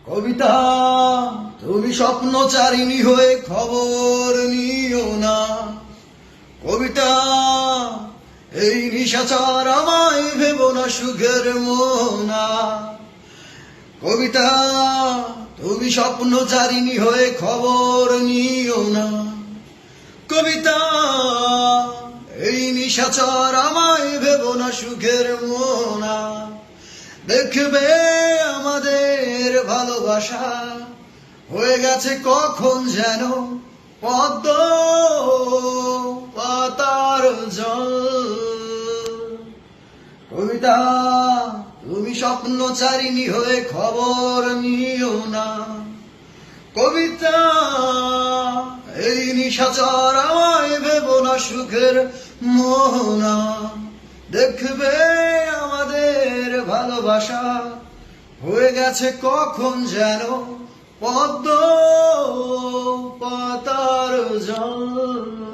কবিতা, তুমি স্বপ্নচারিণী হয়ে খবর নিও না। কবিতা, এই নিশাচর আমায় ভেবো না সুখের মোহনা। কবিতা, তুমি স্বপ্নচারিণী হয়ে খবর নিও না। কবিতা, এই নিশাচর আমায় ভেবো না সুখের মোহনা। দেখবে আমাদের ভালোবাসা হয়ে গেছে কখন যেন পদ্ম পাতার জল। কবিতা, তুমি স্বপ্নচারিণী হয়ে খবর নিও না। কবিতা, এই নিশাচর আমায় ভেবো না সুখের মোহনা। দেখবে আমাদের ভালোবাসা হয়ে গেছে কখন যেন পদ্ম পাতার জল।